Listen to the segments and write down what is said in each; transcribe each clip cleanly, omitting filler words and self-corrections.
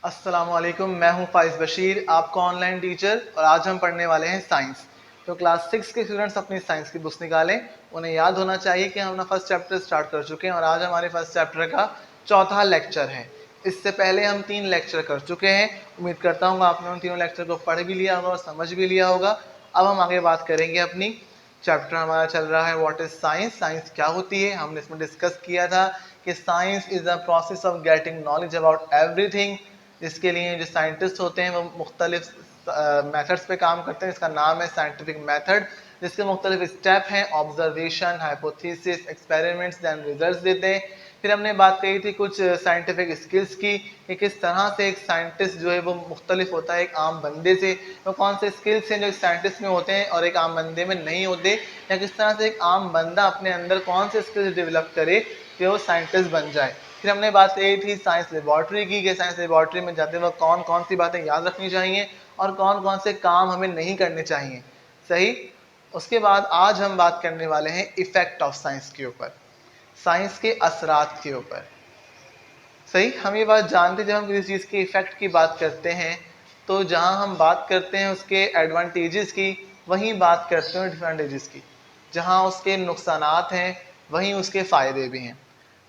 अस्सलामुअलैकुम, मैं हूं फाइज बशीर, आपका ऑनलाइन टीचर। और आज हम पढ़ने वाले हैं साइंस। तो क्लास 6 के स्टूडेंट्स अपनी साइंस की बुक्स निकालें। उन्हें याद होना चाहिए कि हम अपना फर्स्ट चैप्टर स्टार्ट कर चुके हैं और आज हमारे फर्स्ट चैप्टर का चौथा लेक्चर है। इससे पहले हम 3 लेक्चर कर चुके हैं। उम्मीद करता हूँ आपने उन तीनों लेक्चर को पढ़ भी लिया होगा और समझ भी लिया होगा। अब हम आगे बात करेंगे अपनी। चैप्टर हमारा चल रहा है व्हाट इज साइंस। साइंस क्या होती है, हमने इसमें डिस्कस किया था कि science is the process of getting knowledge about everything. इसके लिए जो साइंटिस्ट होते हैं वो मुख्तलिफ मेथड्स पे काम करते हैं। इसका नाम है साइंटिफिक मेथड, जिसके मुख्तलिफ स्टेप हैं: observation, hypothesis, experiments, then results देते हैं। फिर हमने बात कही थी कुछ साइंटिफिक स्किल्स की कि किस तरह से एक साइंटिस्ट जो है वो मुख्तलिफ होता है एक आम बंदे से। वो कौन से स्किल्स हैं जो साइंटिस्ट में होते हैं और एक आम बंदे में नहीं होते, या किस तरह से एक आम बंदा अपने अंदर कौन से स्किल्स डेवलप करे कि वो साइंटिस्ट बन जाए। फिर हमने बात कही थी साइंस लेबॉर्ट्री की कि साइंस लेबॉर्ट्री में जाते वक्त कौन कौन सी बातें याद रखनी चाहिए और कौन कौन से काम हमें नहीं करने चाहिए। सही। उसके बाद आज हम बात करने वाले हैं इफेक्ट ऑफ साइंस के ऊपर, साइंस के असरात के ऊपर। सही। हम ये बात जानते हैं जब हम किसी चीज़ के इफेक्ट की बात करते हैं तो जहाँ हम बात करते हैं उसके एडवांटेजेस की, वहीं बात करते हैं डिसएडवांटेजेस की। जहाँ उसके नुकसानात हैं वहीं उसके फ़ायदे भी हैं।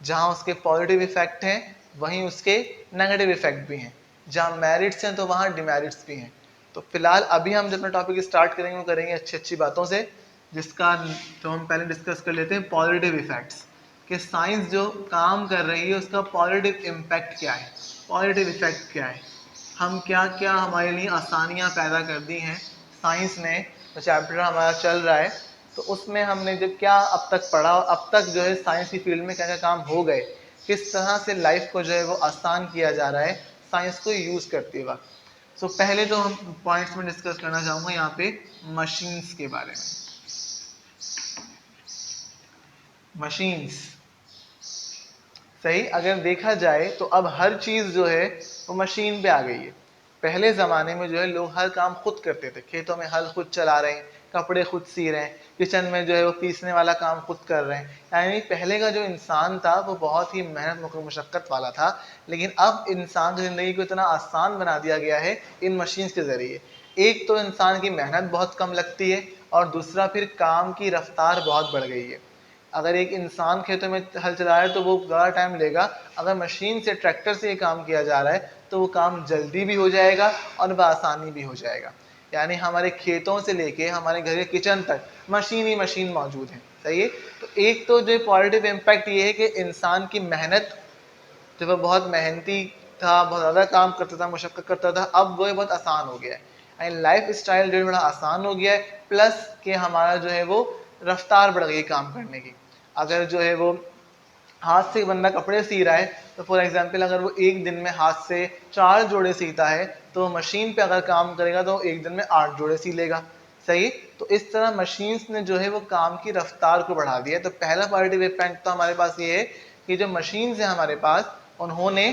जहाँ उसके पॉजिटिव इफेक्ट हैं वहीं उसके नेगेटिव इफेक्ट भी हैं। जहाँ मेरिट्स हैं तो वहाँ डिमेरिट्स भी हैं। तो फिलहाल अभी हम जब अपना टॉपिक स्टार्ट करेंगे वो करेंगे अच्छी अच्छी बातों से, जिसका तो हम पहले डिस्कस कर लेते हैं पॉजिटिव इफेक्ट्स कि साइंस जो काम कर रही है उसका पॉजिटिव इम्पैक्ट क्या है, पॉजिटिव इफेक्ट क्या है। हम क्या क्या हमारे लिए आसानियाँ पैदा कर दी हैं साइंस ने। तो चैप्टर हमारा चल रहा है तो उसमें हमने जब क्या अब तक पढ़ा और अब तक जो है साइंस की फील्ड में क्या क्या काम हो गए, किस तरह से लाइफ को जो है वो आसान किया जा रहा है साइंस को यूज़ करते वक्त। सो पहले तो हम पॉइंट्स में डिस्कस करना चाहूँगा यहाँ पे मशीन्स के बारे में। मशीन्स, सही। अगर देखा जाए तो अब हर चीज़ जो है वो मशीन पे आ गई है। पहले ज़माने में जो है लोग हर काम खुद करते थे, खेतों में हल खुद चला रहे हैं, कपड़े खुद सी रहे हैं, किचन में जो है वो पीसने वाला काम खुद कर रहे हैं। यानी पहले का जो इंसान था वो बहुत ही मेहनत मुशक्क़त वाला था। लेकिन अब इंसान की ज़िंदगी को इतना आसान बना दिया गया है इन मशीन्स के ज़रिए। एक तो इंसान की मेहनत बहुत कम लगती है और दूसरा फिर काम की रफ्तार बहुत बढ़ गई है। अगर एक इंसान खेतों में हल चला रहा है तो वो ज़्यादा टाइम लेगा। अगर मशीन से, ट्रैक्टर से ये काम किया जा रहा है तो वो काम जल्दी भी हो जाएगा और बआसानी भी हो जाएगा। यानी हमारे खेतों से लेके हमारे घर के किचन तक मशीन ही मशीन मौजूद है। सही है। तो एक तो जो पॉजिटिव इम्पैक्ट ये है कि इंसान की मेहनत, जब वह बहुत मेहनती था, बहुत ज़्यादा काम करता था, मुशक्क़त करता था, अब वो बहुत आसान हो गया है। यानी लाइफ स्टाइल जो है बड़ा आसान हो गया है। प्लस कि हमारा जो है वो रफ्तार बढ़ गई काम करने की। अगर जो है वो हाथ से बंदा कपड़े सी रहा है तो फॉर एग्जांपल अगर वो एक दिन में हाथ से 4 जोड़े सीता है तो मशीन पे अगर काम करेगा तो एक दिन में 8 जोड़े सी लेगा। सही। तो इस तरह मशीन्स ने जो है वो काम की रफ्तार को बढ़ा दिया है। तो पहला पॉजिटिव इम्पैक्ट तो हमारे पास ये है कि जो मशीन्स हैं हमारे पास, उन्होंने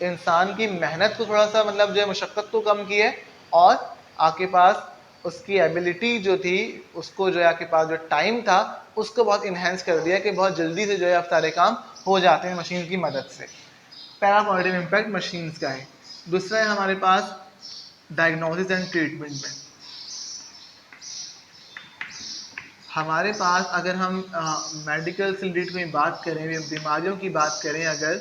इंसान की मेहनत को थोड़ा सा मतलब जो है मुशक्क़त को कम की है और आपके पास उसकी एबिलिटी जो थी, उसको जो है आपके पास जो टाइम था उसको बहुत इन्हेंस कर दिया कि बहुत जल्दी से जो है आप सारे काम हो जाते हैं मशीन की मदद से। पहला पॉजिटिव इम्पैक्ट मशीन्स का है। दूसरा है हमारे पास डायग्नोसिस एंड ट्रीटमेंट में। हमारे पास अगर हम मेडिकल से रिलेटेड कोई बात करें, बीमारियों की बात करें अगर,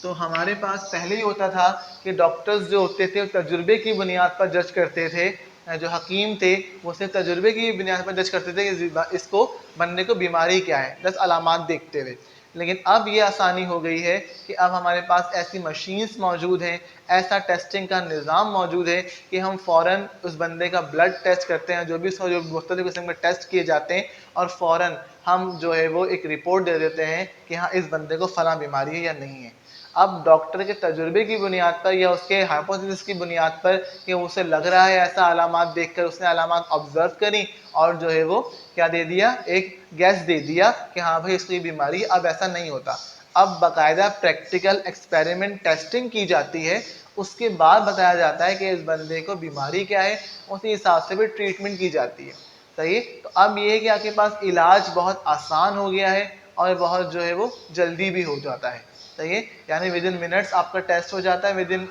तो हमारे पास पहले ही होता था कि डॉक्टर्स जो होते थे तजुर्बे की बुनियाद पर जज करते थे। जो हकीम थे वो सिर्फ तजुर्बे की बुनियाद पर जज करते थे कि इसको बंदे को बीमारी क्या है, 10 अलामात देखते हुए। लेकिन अब ये आसानी हो गई है कि अब हमारे पास ऐसी मशीन्स मौजूद हैं, ऐसा टेस्टिंग का निज़ाम मौजूद है कि हम फ़ौरन उस बंदे का ब्लड टेस्ट करते हैं, जो भी उसका जो मुख्तलिफ किस्म के टेस्ट किए जाते हैं, और फ़ौरन हम जो है वो एक रिपोर्ट दे देते हैं कि हाँ इस बंदे को फ़लाँ बीमारी है या नहीं है। अब डॉक्टर के तजुर्बे की बुनियाद पर या उसके हाइपोथेसिस की बुनियाद पर कि उसे लग रहा है ऐसा अलामात देखकर, उसने अलामात ऑब्जर्व करी और जो है वो क्या दे दिया, एक गैस दे दिया कि हाँ भाई इसको ये बीमारी है। अब ऐसा नहीं होता। अब बाकायदा प्रैक्टिकल एक्सपेरिमेंट टेस्टिंग की जाती है, उसके बाद बताया जाता है कि इस बंदे को बीमारी क्या है, उसी हिसाब से भी ट्रीटमेंट की जाती है। सही है। तो अब ये है कि आपके पास इलाज बहुत आसान हो गया है और बहुत जो है वो जल्दी भी हो जाता है। सही है। यानी विद इन मिनट्स आपका टेस्ट हो जाता है, विद इन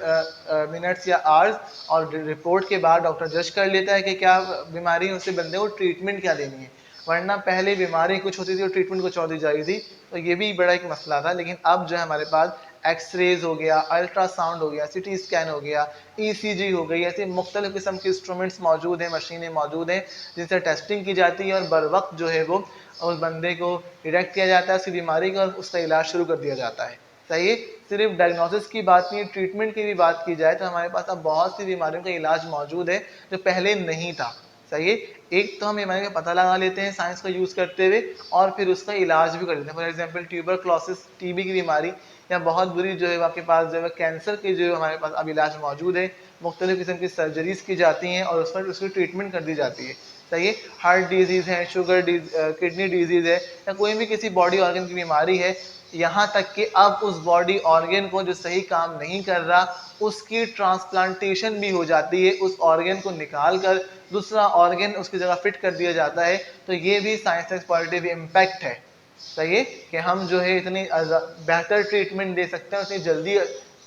मिनट्स या आवर्स, और रिपोर्ट के बाद डॉक्टर जज कर लेता है कि क्या बीमारी है, उससे बंदे को ट्रीटमेंट क्या देनी है। वरना पहले बीमारी कुछ होती थी और ट्रीटमेंट कुछ और दी जा रही थी, तो ये भी बड़ा एक मसला था। लेकिन अब जो है हमारे पास एक्सरेज हो गया, अल्ट्रासाउंड हो गया, सिटी स्कैन हो गया, ईसीजी हो गई, ऐसे मुख्तलिफ किस्म के इंस्ट्रूमेंट्स मौजूद हैं, मशीनें मौजूद हैं जिनसे टेस्टिंग की जाती है और बर वक्त जो है वो उस बंदे को डिटेक्ट किया जाता है, उसकी बीमारी का, और उसका इलाज शुरू कर दिया जाता है। सही है। सिर्फ डायग्नोसिस की बात नहीं, ट्रीटमेंट की भी बात की जाए तो हमारे पास अब बहुत सी बीमारियों का इलाज मौजूद है जो पहले नहीं था। सही है। एक तो हम बीमारी का पता लगा लेते हैं साइंस का यूज़ करते हुए, और फिर उसका इलाज भी कर लेते हैं। फॉर एग्जाम्पल ट्यूबरक्लोसिस, टीबी की बीमारी, या बहुत बुरी जो है आपके पास जो है कैंसर के जो हमारे पास अब इलाज मौजूद है। मुख्तलिफ किस्म की सर्जरीज की जाती हैं और उस पर उसकी ट्रीटमेंट कर दी जाती है। सही है। हार्ट डिजीज़ है, किडनी डिजीज़ है, या कोई भी किसी बॉडी ऑर्गन की बीमारी है, यहाँ तक कि अब उस बॉडी ऑर्गन को जो सही काम नहीं कर रहा, उसकी ट्रांसप्लांटेशन भी हो जाती है, उस ऑर्गन को निकाल कर दूसरा ऑर्गन उसकी जगह फिट कर दिया जाता है। तो ये भी साइंस का पॉजिटिव इम्पैक्ट है। सही है कि हम जो है इतनी बेहतर ट्रीटमेंट दे सकते हैं, उतनी जल्दी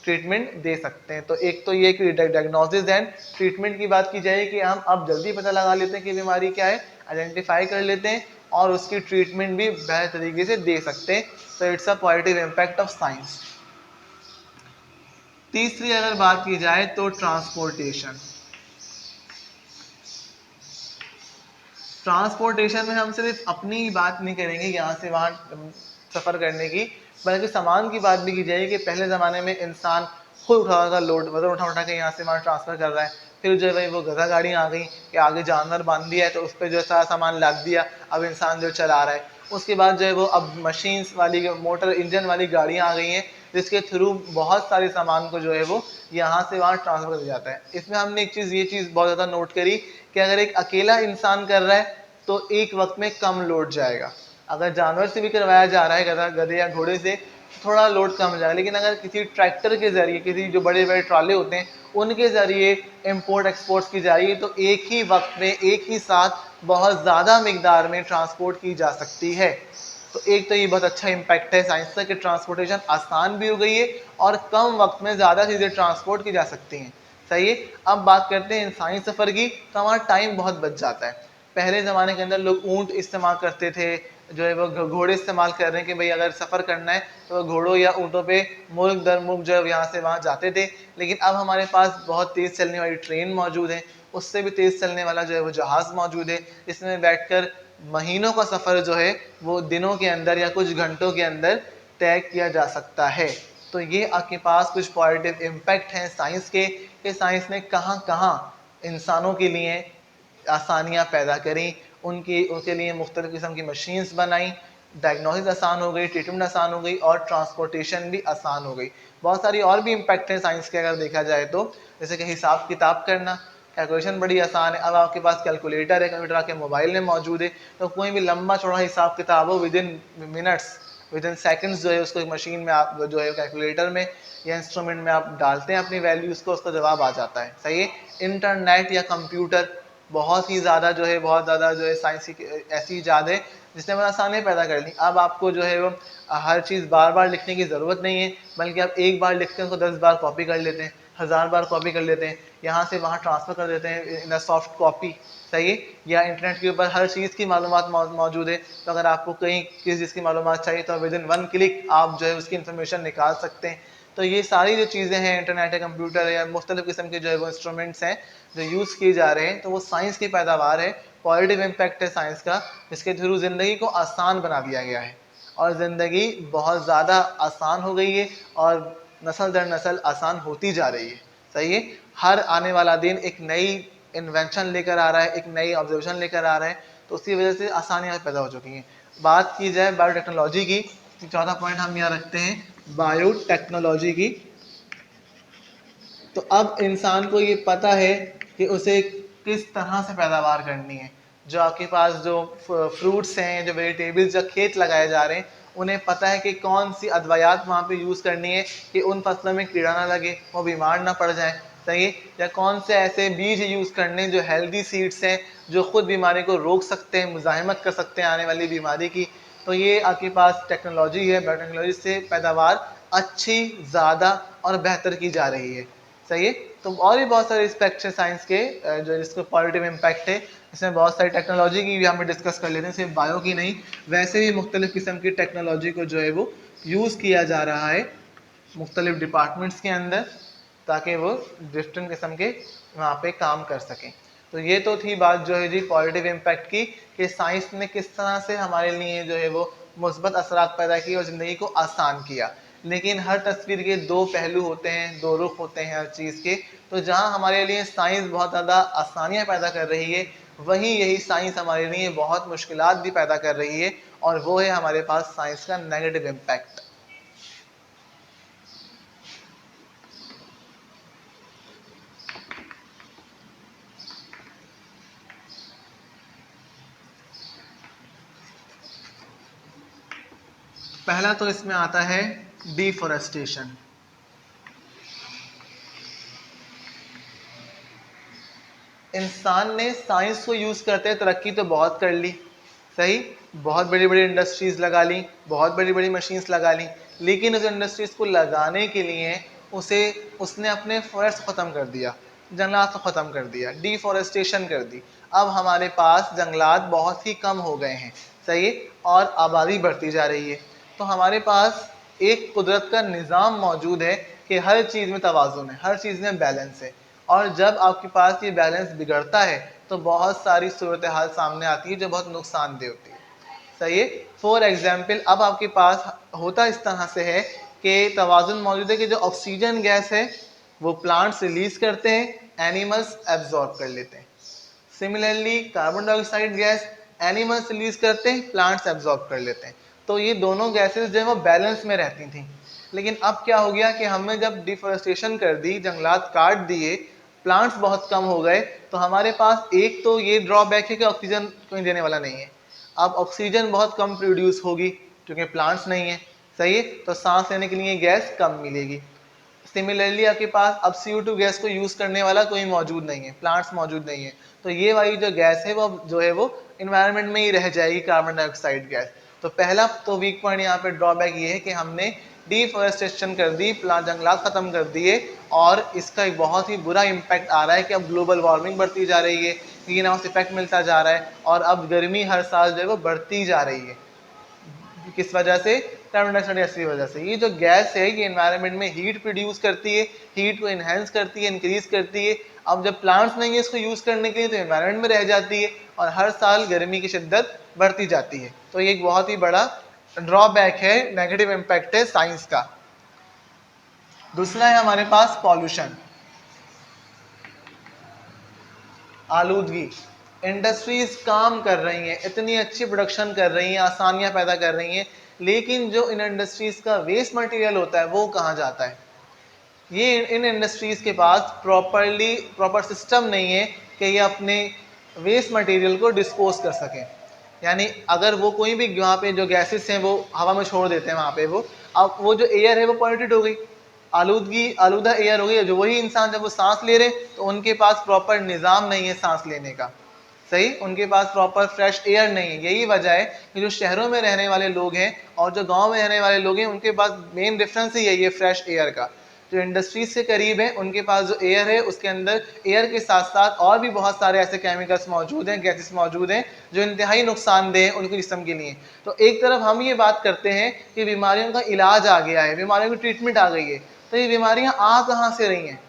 ट्रीटमेंट दे सकते हैं। तो एक तो ये कि डायग्नोसिस एंड ट्रीटमेंट की बात की जाए कि हम अब जल्दी पता लगा लेते हैं कि बीमारी क्या है, आइडेंटिफाई कर लेते हैं और उसकी ट्रीटमेंट भी बेहतर तरीके से दे सकते हैं। तो it's a positive impact of science. तीसरी अगर बात की जाए तो ट्रांसपोर्टेशन। ट्रांसपोर्टेशन में हम सिर्फ अपनी ही बात नहीं करेंगे यहाँ से वहाँ सफ़र करने की, बल्कि सामान की बात भी की जाएगी कि पहले ज़माने में इंसान खुद उठा था, लोड वजन उठा उठा के यहाँ से वहाँ ट्रांसफ़र कर रहा है। फिर जो है भाई वो गधा गाड़ी आ गई कि आगे जानवर बांध दिया है तो उस पर जो है सारा सामान लाद दिया, अब इंसान जो चला रहा है। उसके बाद जो है वो अब मशीन्स वाली मोटर इंजन वाली गाड़ियाँ आ गई हैं जिसके थ्रू बहुत सारे सामान को जो है वो यहाँ से वहाँ ट्रांसफ़र कर दिया जाता है। इसमें हमने एक चीज़, ये चीज़ बहुत ज़्यादा नोट करी कि अगर एक अकेला इंसान कर रहा है तो एक वक्त में कम लोड जाएगा। अगर जानवर से भी करवाया जा रहा है, गधे या घोड़े से, थोड़ा लोड कम हो जाएगा। लेकिन अगर किसी ट्रैक्टर के जरिए, किसी जो बड़े बड़े ट्राले होते हैं उनके जरिए इंपोर्ट एक्सपोर्ट की जा रही है, तो एक ही वक्त में एक ही साथ बहुत ज़्यादा मिकदार में ट्रांसपोर्ट की जा सकती है। तो एक तो ये बहुत अच्छा इम्पैक्ट है साइंस का कि ट्रांसपोर्टेशन आसान भी हो गई है और कम वक्त में ज़्यादा चीज़ें ट्रांसपोर्ट की जा सकती हैं। सही है। अब बात करते हैं इंसानी सफ़र की, तो हमारा टाइम बहुत बच जाता है। पहले ज़माने के अंदर लोग ऊँट इस्तेमाल करते थे, जो है वो घोड़े इस्तेमाल कर रहे हैं कि भाई अगर सफ़र करना है तो घोड़ों या ऊँटों पे मुल्क दर मुल्क जो है यहाँ से वहाँ जाते थे। लेकिन अब हमारे पास बहुत तेज़ चलने वाली ट्रेन मौजूद है, उससे भी तेज़ चलने वाला जो है वो जहाज़ मौजूद है, जिसमें बैठकर महीनों का सफ़र जो है वो दिनों के अंदर या कुछ घंटों के अंदर तय किया जा सकता है। तो ये आपके पास कुछ पॉजिटिव इम्पैक्ट हैं साइंस के, कि साइंस ने कहाँ कहाँ इंसानों के लिए आसानियाँ पैदा करी, उनके लिए मुख्तलिफ़ किस्म की मशीन्स बनाई, डायग्नोसिस आसान हो गई, ट्रीटमेंट आसान हो गई और ट्रांसपोर्टेशन भी आसान हो गई। बहुत सारी और भी इम्पैक्ट हैं साइंस के अगर देखा जाए तो, जैसे कि हिसाब किताब करना, कैलकुलेशन बड़ी आसान है। अब आपके पास कैलकुलेटर है, कैलकुलेटर आपके मोबाइल में मौजूद है, तो कोई भी लंबा चौड़ा हिसाब किताब हो with in minutes, with in seconds जो है उसको एक मशीन में आप जो है कैलकुलेटर में या इंस्ट्रूमेंट में आप डालते हैं अपनी वैल्यूज़ को, उसका जवाब आ जाता है। सही है। इंटरनेट या कंप्यूटर बहुत ही ज़्यादा जो है, बहुत ज़्यादा जो है साइंस की ऐसी ईजाद है जिसने बड़ा आसानी पैदा कर ली। अब आपको जो है वो हर चीज़ बार बार लिखने की ज़रूरत नहीं है, बल्कि आप एक बार लिखते हैं उसको 10 बार कॉपी कर लेते हैं, 1000 बार कॉपी कर लेते हैं, यहाँ से वहाँ ट्रांसफ़र कर देते हैं इन अ सॉफ्ट कॉपी। सही है। या इंटरनेट के ऊपर हर चीज़ की मालूमात मौजूद है, तो अगर आपको कहीं किसी चीज़ की मालूमात चाहिए तो विद इन 1 क्लिक आप जो है उसकी इन्फॉर्मेशन निकाल सकते हैं। तो ये सारी जो चीज़ें हैं, इंटरनेट है, कंप्यूटर है, या मुख्तलिफ़ किस्म के जो है वो इंस्ट्रूमेंट्स हैं जो यूज़ किए जा रहे हैं, तो वो साइंस की पैदावार है, पॉजिटिव इम्पैक्ट है साइंस का, जिसके थ्रू ज़िंदगी को आसान बना दिया गया है और ज़िंदगी बहुत ज़्यादा आसान हो गई है और नस्ल दर नस्ल आसान होती जा रही है। सही है। हर आने वाला दिन एक नई इन्वेंशन लेकर आ रहा है, एक नई ऑब्जर्वेशन लेकर आ रहा है, तो उसकी वजह से आसानियाँ पैदा हो चुकी हैं। बात की जाए बायोटेक्नोलॉजी की, चौथा पॉइंट हम यहाँ रखते हैं बायोटेक्नोलॉजी की। तो अब इंसान को ये पता है कि उसे किस तरह से पैदावार करनी है। जो आपके पास जो फ्रूट्स हैं, जो वेजिटेबल्स, जो खेत लगाए जा रहे हैं, उन्हें पता है कि कौन सी अद्वियात वहाँ पे यूज़ करनी है कि उन फसलों में कीड़ा ना लगे, वो बीमार ना पड़ जाए, सही है। या कौन से ऐसे बीज यूज़ करने जो हेल्दी सीड्स हैं, जो खुद बीमारी को रोक सकते हैं, मुज़ाहमत कर सकते हैं आने वाली बीमारी की। तो ये आपके पास टेक्नोलॉजी है, बायोटेक्नोलॉजी से पैदावार अच्छी, ज़्यादा और बेहतर की जा रही है, सही है। तो और भी बहुत सारे एस्पेक्ट्स हैं साइंस के जो जिसको पॉजिटिव इम्पैक्ट है। इसमें बहुत सारी टेक्नोलॉजी की भी हम डिस्कस कर लेते हैं, सिर्फ बायो की नहीं, वैसे भी मुख्तलिफ किस्म की टेक्नोलॉजी को जो है वो यूज़ किया जा रहा है मुख्तलिफ डिपार्टमेंट्स के अंदर, ताकि वो डिफरेंट किस्म के वहाँ पे काम कर सकें। तो ये तो थी बात जो है जी पॉजिटिव इम्पैक्ट की, कि साइंस ने किस तरह से हमारे लिए जो है वो मुस्बत असरात पैदा किए और ज़िंदगी को आसान किया। लेकिन हर तस्वीर के दो पहलू होते हैं, दो रुख होते हैं हर चीज़ के। तो जहाँ हमारे लिए साइंस बहुत ज़्यादा आसानियाँ पैदा कर रही है, वहीं यही साइंस हमारे लिए बहुत मुश्किलात भी पैदा कर रही है, और वो है हमारे पास साइंस का नेगेटिव इम्पैक्ट। पहला तो इसमें आता है डिफॉरेस्टेशन। इंसान ने साइंस को यूज़ करते तरक्की तो बहुत कर ली, सही, बहुत बड़ी बड़ी इंडस्ट्रीज़ लगा ली, बहुत बड़ी बड़ी मशीन्स लगा ली, लेकिन उस इंडस्ट्रीज़ को लगाने के लिए उसने अपने फॉरेस्ट ख़त्म कर दिया, जंगलात को ख़त्म कर दिया, डिफॉरेस्टेशन कर दी। अब हमारे पास जंगलात बहुत ही कम हो गए हैं, सही, और आबादी बढ़ती जा रही है। तो हमारे पास एक कुदरत का निज़ाम मौजूद है कि हर चीज़ में तवाज़ुन है, हर चीज़ में बैलेंस है, और जब आपके पास ये बैलेंस बिगड़ता है तो बहुत सारी सूरत हाल सामने आती है जो बहुत नुकसानदेह होती है, सही है। फॉर एग्जाम्पल, अब आपके पास होता इस तरह से है कि तवाज़ुन मौजूद है कि जो ऑक्सीजन गैस है वो प्लांट्स रिलीज करते हैं, एनिमल्स एब्जॉर्ब कर लेते हैं। Similarly carbon dioxide gas animals release करते हैं, प्लांट्स एब्जॉर्ब कर लेते हैं। तो ये दोनों गैसेस जो है वो बैलेंस में रहती थी। लेकिन अब क्या हो गया कि हमने जब डिफॉरेस्टेशन कर दी, जंगलात काट दिए, प्लांट्स बहुत कम हो गए, तो हमारे पास एक तो ये ड्रॉबैक है कि ऑक्सीजन कोई देने वाला नहीं है। अब ऑक्सीजन बहुत कम प्रोड्यूस होगी क्योंकि प्लांट्स नहीं है, सही है, तो सांस लेने के लिए गैस कम मिलेगी। सिमिलरली आपके पास अब CO2 गैस को यूज़ करने वाला कोई मौजूद नहीं है, प्लांट्स मौजूद नहीं है, तो ये वाली जो गैस है वो जो है वो इन्वायरमेंट में ही रह जाएगी, कार्बन डाइऑक्साइड गैस। तो पहला तो वीक पॉइंट यहाँ पे ड्रॉबैक ये है कि हमने डिफॉरेस्टेशन कर दी, जंगलात ख़त्म कर दिए, और इसका एक बहुत ही बुरा इम्पैक्ट आ रहा है कि अब ग्लोबल वार्मिंग बढ़ती जा रही है, ग्रीन हाउस इफेक्ट मिलता जा रहा है, और अब गर्मी हर साल जो है वो बढ़ती जा रही है। किस वजह से? कार्बन डाइऑक्साइड गैस की वजह से। ये जो गैस है ये एनवायरनमेंट में हीट प्रोड्यूस करती है, हीट को इनहेंस करती है, इंक्रीज करती है। अब जब प्लांट्स नहीं है इसको यूज करने के लिए तो एनवायरनमेंट में रह जाती है और हर साल गर्मी की शिद्दत बढ़ती जाती है। तो ये एक बहुत ही बड़ा ड्रॉबैक है, नेगेटिव इम्पैक्ट है साइंस का। दूसरा है हमारे पास पॉल्यूशन, आलूदगी। इंडस्ट्रीज काम कर रही हैं, इतनी अच्छी प्रोडक्शन कर रही हैं, आसानियां पैदा कर रही हैं, लेकिन जो इन इंडस्ट्रीज का वेस्ट मटेरियल होता है वो कहाँ जाता है? ये इन इंडस्ट्रीज के पास प्रॉपर सिस्टम नहीं है कि ये अपने वेस्ट मटेरियल को डिस्पोज कर सकें। यानी अगर वो कोई भी वहाँ पे जो गैसेस हैं वो हवा में छोड़ देते हैं वहाँ पे, वो अब वो जो एयर है वो पॉल्यूटेड हो गई, आलूदा एयर हो गई। जो वही इंसान जब वो सांस ले रहे तो उनके पास प्रॉपर निज़ाम नहीं है सांस लेने का, सही, उनके पास प्रॉपर फ्रेश एयर नहीं है। यही वजह है कि जो शहरों में रहने वाले लोग हैं और जो गांव में रहने वाले लोग हैं उनके पास मेन डिफरेंस ही यही है, फ्रेश एयर का। जो इंडस्ट्रीज से करीब है उनके पास जो एयर है उसके अंदर एयर के साथ साथ और भी बहुत सारे ऐसे केमिकल्स मौजूद हैं, गैसेस मौजूद हैं जो इंतहाई नुकसानदेह हैं उनके जिस्म के लिए। तो एक तरफ हम ये बात करते हैं कि बीमारियों का इलाज आ गया है, बीमारियों की ट्रीटमेंट आ गई है, तो ये बीमारियां आ कहाँ से रही हैं?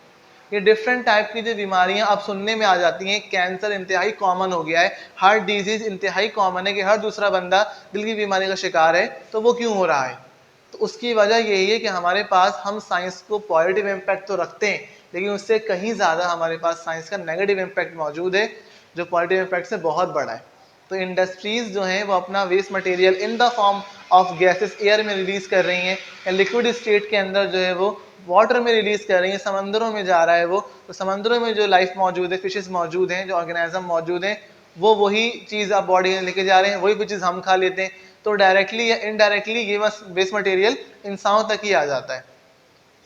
ये डिफरेंट टाइप की जो बीमारियां अब सुनने में आ जाती हैं। कैंसर इंतहाई कॉमन हो गया है, हार्ट डिजीज इंतहाई कॉमन है कि हर दूसरा बंदा दिल की बीमारी का शिकार है। तो वो क्यों हो रहा है? तो उसकी वजह यही है कि हमारे पास, हम साइंस को पॉजिटिव इम्पैक्ट तो रखते हैं लेकिन उससे कहीं ज़्यादा हमारे पास साइंस का नेगेटिव इम्पैक्ट मौजूद है जो पॉजिटिव इम्पैक्ट से बहुत बड़ा है। तो इंडस्ट्रीज़ जो हैं वो अपना waste material in the form of gases air में रिलीज़ कर रही हैं, या लिक्विड स्टेट के अंदर जो है वो वाटर में रिलीज कर रही है, समंदरों में जा रहा है वो। तो समंदरों में जो लाइफ मौजूद है, फिशेस मौजूद हैं, जो ऑर्गेनिज्म मौजूद हैं, वो वही चीज़ आप बॉडी में लेके जा रहे हैं, वही चीज़ हम खा लेते हैं, तो डायरेक्टली या इनडायरेक्टली ये वेस्ट मटेरियल इंसानों तक ही आ जाता है।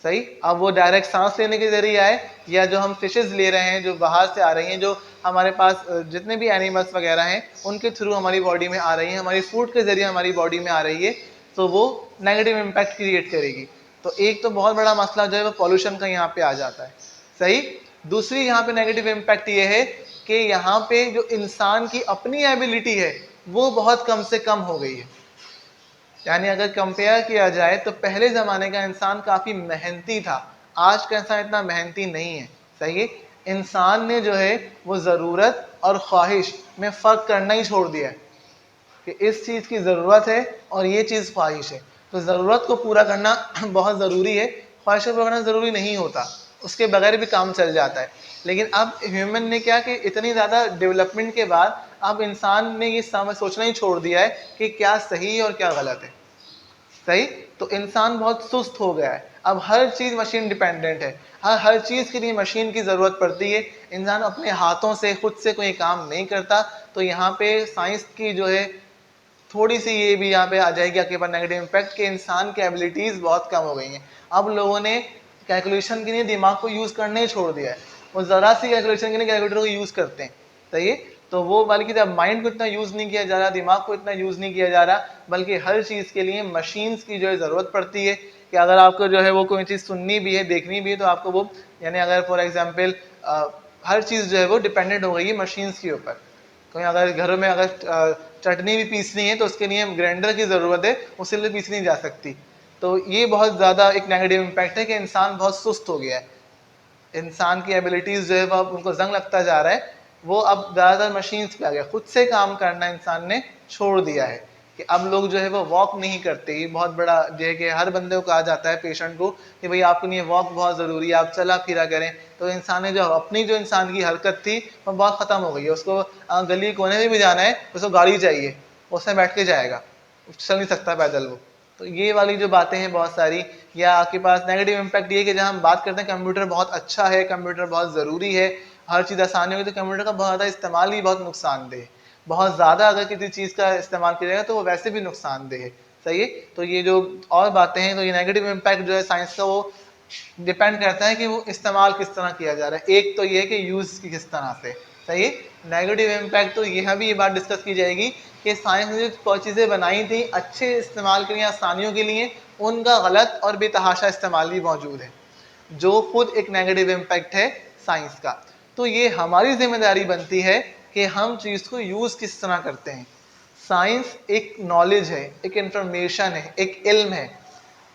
सही, अब वो डायरेक्ट सांस लेने के जरिए आए या जो हम फिशेज ले रहे हैं जो बाहर से आ रही हैं, जो हमारे पास जितने भी एनिमल्स वगैरह हैं उनके थ्रू हमारी बॉडी में आ रही हैं, हमारी फूड के जरिए हमारी बॉडी में आ रही है, तो वो नेगेटिव इम्पैक्ट क्रिएट करेगी। तो एक तो बहुत बड़ा मसला जो है वो पॉल्यूशन का यहाँ पे आ जाता है। सही, दूसरी यहाँ पे नेगेटिव इम्पैक्ट ये है कि यहाँ पे जो इंसान की अपनी एबिलिटी है वो बहुत कम से कम हो गई है। यानी अगर कंपेयर किया जाए तो पहले ज़माने का इंसान काफ़ी मेहनती था, आज का इंसान इतना मेहनती नहीं है। सही है, इंसान ने जो है वो ज़रूरत और ख्वाहिश में फ़र्क करना ही छोड़ दिया है कि इस चीज़ की ज़रूरत है और ये चीज़ ख्वाहिश है। तो ज़रूरत को पूरा करना बहुत ज़रूरी है, ख्वाहिश को पूरा करना ज़रूरी नहीं होता, उसके बगैर भी काम चल जाता है। लेकिन अब ह्यूमन ने क्या कि इतनी ज़्यादा डेवलपमेंट के बाद अब इंसान ने ये सोचना ही छोड़ दिया है कि क्या सही है और क्या गलत है। सही, तो इंसान बहुत सुस्त हो गया है, अब हर चीज़ मशीन डिपेंडेंट है, हर चीज़ के लिए मशीन की ज़रूरत पड़ती है, इंसान अपने हाथों से खुद से कोई काम नहीं करता। तो यहाँ पे साइंस की जो है थोड़ी सी ये भी यहाँ पे आ जाएगी आपके पास नेगेटिव इम्पैक्ट कि इंसान की एबिलिटीज़ बहुत कम हो गई हैं। अब लोगों ने कैलकुलेशन के लिए दिमाग को यूज़ करना ही छोड़ दिया है, वो ज़रा सी कैलकुलेशन के लिए कैलकुलेटर को यूज़ करते हैं। सही है, तो वो बल्कि जब माइंड को इतना यूज़ नहीं किया जा रहा, दिमाग को इतना यूज़ नहीं किया जा रहा, बल्कि हर चीज़ के लिए मशीन्स की जो है ज़रूरत पड़ती है कि अगर आपको जो है वो कोई चीज़ सुननी भी है, देखनी भी है, तो आपको वो यानी अगर फॉर एग्जाम्पल हर चीज़ जो है वो डिपेंडेंट हो गई है मशीन्स के ऊपर। कहीं अगर घर में अगर चटनी भी पीसनी है तो उसके लिए ग्राइंडर की ज़रूरत है, उसके लिए पीसनी नहीं जा सकती। तो ये बहुत ज़्यादा एक नेगेटिव इम्पैक्ट है कि इंसान बहुत सुस्त हो गया है, इंसान की एबिलिटीज़ जो है वो अब उनको जंग लगता जा रहा है, वो अब ज़्यादातर मशीन्स पे आ गया, खुद से काम करना इंसान ने छोड़ दिया है कि अब लोग जो है वो वॉक नहीं करते। ये बहुत बड़ा जो है कि हर बंदे को कहा जाता है पेशेंट को कि भाई आपके लिए वॉक बहुत ज़रूरी है, आप चला फिरा करें। तो इंसान ने जो अपनी जो इंसान की हरकत थी वो बहुत ख़त्म हो गई है, उसको गली कोने में भी जाना है उसको गाड़ी चाहिए, उसमें बैठ के जाएगा, चल नहीं सकता पैदल वो। तो ये वाली जो बातें हैं बहुत सारी, या आपके पास नेगेटिव इम्पैक्ट ये कि जहाँ हम बात करते हैं कंप्यूटर बहुत अच्छा है, कंप्यूटर बहुत ज़रूरी है, हर चीज़ आसानी होगी, तो कंप्यूटर का बहुत ज़्यादा इस्तेमाल ही बहुत नुकसानदेह है। बहुत ज़्यादा अगर किसी चीज़ का इस्तेमाल किया जाएगा तो वो वैसे भी नुकसानदेह है। सही है, तो ये जो और बातें हैं, तो ये नेगेटिव इम्पैक्ट जो है साइंस का वो डिपेंड करता है कि वो इस्तेमाल किस तरह किया जा रहा है। एक तो ये है कि यूज़ की किस तरह से। सही है, नेगेटिव इम्पैक्ट तो यह भी ये बात डिस्कस की जाएगी कि साइंस ने जो चीज़ें बनाई थी अच्छे इस्तेमाल के लिए, आसानियों के लिए, उनका गलत और बेतहाशा इस्तेमाल भी मौजूद है, जो खुद एक नेगेटिव इम्पैक्ट है साइंस का। तो ये हमारी जिम्मेदारी बनती है कि हम चीज़ को यूज़ किस तरह करते हैं। साइंस एक नॉलेज है, एक इंफॉर्मेशन है, एक इल्म है।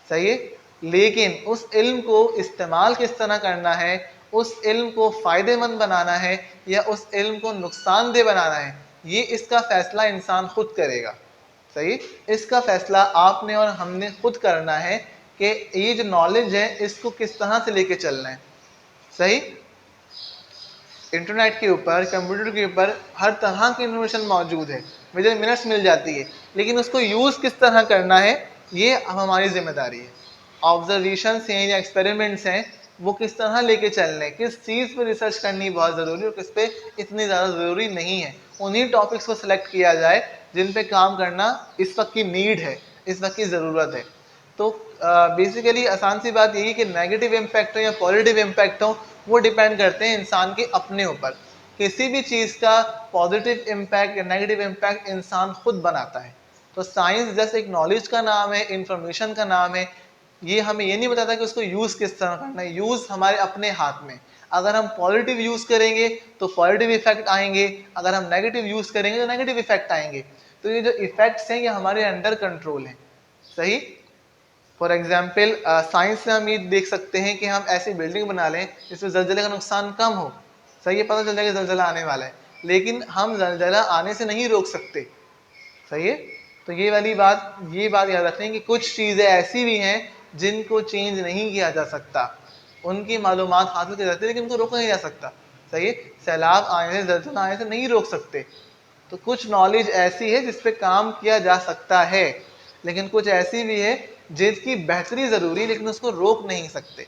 सही है, लेकिन उस इल्म को इस्तेमाल किस तरह करना है, उस इल्म को फ़ायदेमंद बनाना है या उस इल्म को नुकसानदेह बनाना है, ये इसका फ़ैसला इंसान खुद करेगा। सही, इसका फ़ैसला आपने और हमने खुद करना है कि ये जो नॉलेज है इसको किस तरह से लेके चलना है। सही, इंटरनेट के ऊपर, कंप्यूटर के ऊपर हर तरह की इन्फॉर्मेशन मौजूद है, विद इन मिनट्स मिल जाती है, लेकिन उसको यूज़ किस तरह करना है ये अब हमारी जिम्मेदारी है। ऑब्जर्वेशंस हैं या एक्सपेरिमेंट्स हैं, वो किस तरह लेके चलने, किस चीज़ पे रिसर्च करनी बहुत ज़रूरी है और किस पे इतनी ज़्यादा ज़रूरी नहीं है, उन्हीं टॉपिक्स को सिलेक्ट किया जाए जिन पे काम करना इस वक्त की नीड है, इस वक्त की ज़रूरत है। तो बेसिकली आसान सी बात यही कि नेगेटिव इम्पैक्ट हो या पॉजिटिव इम्पैक्ट हो, वो डिपेंड करते हैं इंसान के अपने ऊपर। किसी भी चीज़ का पॉजिटिव इम्पैक्ट या नेगेटिव इम्पैक्ट इंसान खुद बनाता है। तो साइंस जैसे एक नॉलेज का नाम है, इंफॉर्मेशन का नाम है, ये हमें ये नहीं बताता कि उसको यूज़ किस तरह करना है, यूज़ हमारे अपने हाथ में। अगर हम पॉजिटिव यूज़ करेंगे तो पॉजिटिव इफेक्ट आएंगे, अगर हम नेगेटिव यूज़ करेंगे तो नेगेटिव इफेक्ट आएंगे। तो ये जो इफेक्ट्स हैं ये हमारे अंडर कंट्रोल हैं। सही, फॉर एग्जाम्पल साइंस से हम ये देख सकते हैं कि हम ऐसी बिल्डिंग बना लें जिसमें जलजले का नुकसान कम हो। सही है, पता चल जाएगा जलजला आने वाला है, लेकिन हम जलजला आने से नहीं रोक सकते। सही है, तो ये बात याद रखनी कि कुछ चीज़ें ऐसी भी हैं जिनको चेंज नहीं किया जा सकता, उनकी मालूमात हासिल की जाती है लेकिन उनको रोका नहीं जा सकता। सही है, सैलाब आने से, जलजला आने से नहीं रोक सकते। तो कुछ नॉलेज ऐसी है जिस पे काम किया जा सकता है, लेकिन कुछ ऐसी भी है जिसकी बेहतरी ज़रूरी है लेकिन उसको रोक नहीं सकते।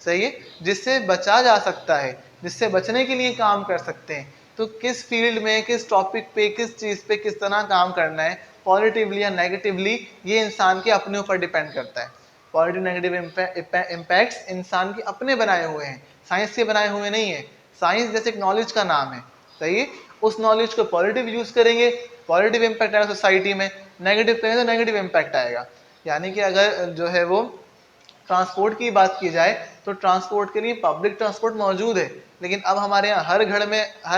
सही है, जिससे बचा जा सकता है, जिससे बचने के लिए काम कर सकते हैं, तो किस फील्ड में, किस टॉपिक पे, किस चीज़ पे किस तरह काम करना है, पॉजिटिवली या नेगेटिवली, ये इंसान के अपने ऊपर डिपेंड करता है। पॉजिटिव नेगेटिव इम्पैक्ट्स इंसान के अपने बनाए हुए हैं, साइंस के बनाए हुए नहीं है। साइंस जैसे एक नॉलेज का नाम है, सही है। उस नॉलेज को पॉजिटिव यूज करेंगे, पॉजिटिव इम्पैक्ट आएगा सोसाइटी में, नेगेटिव करेंगे तो नेगेटिव इम्पैक्ट आएगा। यानी कि अगर जो है वो ट्रांसपोर्ट की बात की जाए तो ट्रांसपोर्ट के लिए पब्लिक ट्रांसपोर्ट मौजूद है, लेकिन अब हमारे यहाँ हर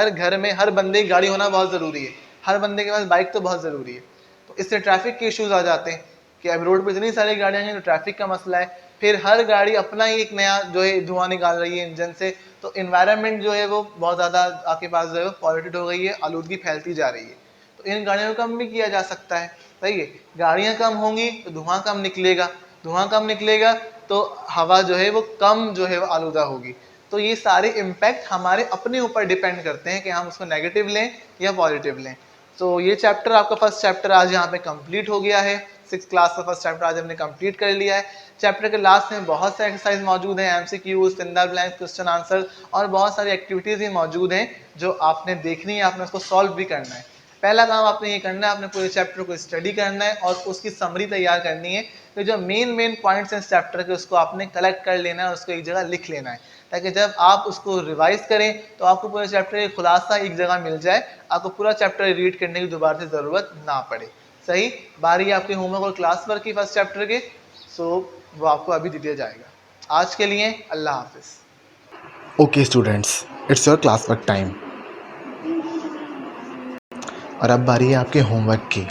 घर में हर बंदे की गाड़ी होना बहुत ज़रूरी है, हर बंदे के पास बाइक तो बहुत ज़रूरी है। तो इससे ट्रैफिक के इश्यूज आ जाते हैं कि अब रोड पर इतनी सारी गाड़ियाँ हैं तो ट्रैफिक का मसला है। फिर हर गाड़ी अपना ही एक नया जो है धुआं निकाल रही है इंजन से, तो इन्वायरमेंट जो है वो बहुत ज़्यादा आपके पास जो है पॉल्यूटेड हो गई है, आलूदगी फैलती जा रही है। तो इन गाड़ियों को कम भी किया जा सकता है, सही है। गाड़ियाँ कम होंगी तो धुआं कम निकलेगा, धुआं कम निकलेगा तो हवा जो है वो कम जो है वो आलूदा होगी। तो ये सारे इम्पैक्ट हमारे अपने ऊपर डिपेंड करते हैं कि हम उसको नेगेटिव लें या पॉजिटिव लें। तो ये चैप्टर आपका फर्स्ट चैप्टर आज यहाँ पे कंप्लीट हो गया है। 6th क्लास का फर्स्ट चैप्टर आज हमने कंप्लीट कर लिया है। चैप्टर के लास्ट में बहुत सारे एक्सरसाइज मौजूद हैं, MCQs, single blank, question answer और बहुत सारी एक्टिविटीज ही मौजूद हैं जो आपने देखनी है, आपने उसको सॉल्व भी करना है। पहला काम आपने ये करना है, आपने पूरे चैप्टर को स्टडी करना है और उसकी समरी तैयार करनी है। तो जो मेन पॉइंट्स हैं इस चैप्टर के उसको आपने कलेक्ट कर लेना है, उसको एक जगह लिख लेना है, ताकि जब आप उसको रिवाइज करें तो आपको पूरे चैप्टर का खुलासा एक जगह मिल जाए, आपको पूरा चैप्टर रीड करने की दोबारा से ज़रूरत ना पड़े। सही, बारी आपके होमवर्क और क्लास वर्क की फर्स्ट चैप्टर के, सो वो आपको अभी दे दिया जाएगा। आज के लिए अल्लाह हाफिज़। Okay students, it's your class work time. और अब बारी है आपके होमवर्क की।